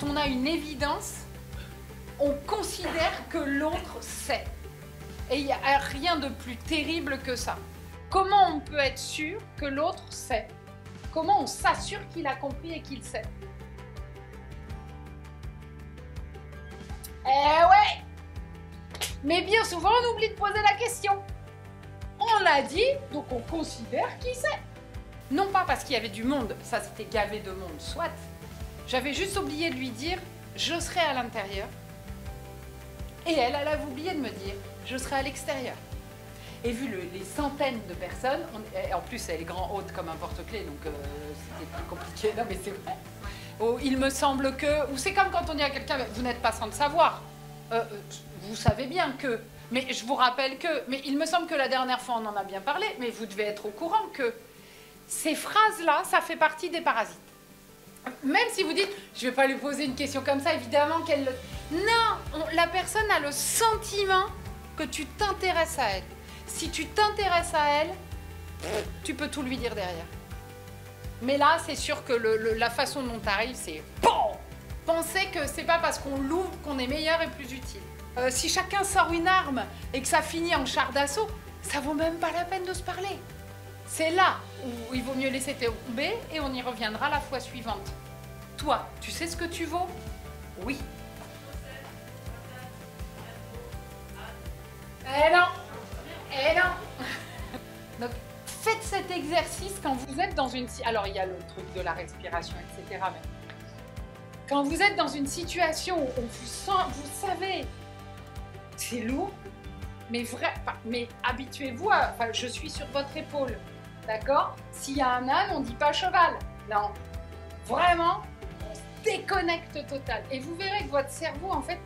quand on a une évidence, on considère que l'autre sait. Et il n'y a rien de plus terrible que ça. Comment on peut être sûr que l'autre sait? Comment on s'assure qu'il a compris et qu'il sait? Eh ouais! Mais bien souvent, on oublie de poser la question. On l'a dit, donc on considère qu'il sait. Non pas parce qu'il y avait du monde, ça c'était gavé de monde, soit. J'avais juste oublié de lui dire, je serai à l'intérieur. Et elle avait oublié de me dire, je serai à l'extérieur. Et vu les centaines de personnes, en plus elle est grand haute comme un porte-clés, donc c'était plus compliqué, non mais c'est vrai. Oh, il me semble que, ou c'est comme quand on dit à quelqu'un, vous n'êtes pas sans le savoir, vous savez bien que, mais je vous rappelle que, mais il me semble que la dernière fois on en a bien parlé, mais vous devez être au courant que ces phrases-là, ça fait partie des parasites. Même si vous dites, je ne vais pas lui poser une question comme ça, évidemment qu'elle le... Non, la personne a le sentiment que tu t'intéresses à elle. Si tu t'intéresses à elle, tu peux tout lui dire derrière. Mais là, c'est sûr que la façon dont tu arrives, c'est BAM! Pensez que c'est pas parce qu'on l'ouvre qu'on est meilleur et plus utile. Si chacun sort une arme et que ça finit en char d'assaut, ça vaut même pas la peine de se parler. C'est là où il vaut mieux laisser tomber et on y reviendra la fois suivante. Toi, tu sais ce que tu vaux? Oui. Eh non! Eh non! Donc, faites cet exercice quand vous êtes dans une... Alors, il y a le truc de la respiration, etc. Mais quand vous êtes dans une situation où on vous sent, vous savez, c'est lourd, mais mais habituez-vous à... Enfin, je suis sur votre épaule. D'accord? S'il y a un âne, on ne dit pas cheval. Non. Vraiment, on se déconnecte total. Et vous verrez que votre cerveau, en fait,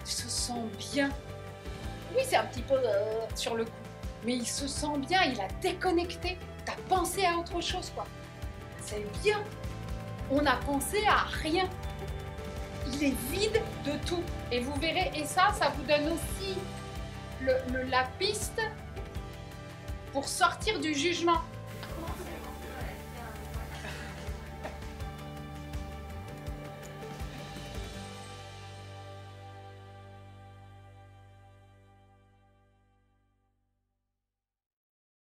se sent bien. Oui, c'est un petit peu sur le coup. Mais il se sent bien, il a déconnecté. Tu as pensé à autre chose, quoi. C'est bien. On a pensé à rien. Il est vide de tout. Et vous verrez, et ça vous donne aussi la piste pour sortir du jugement.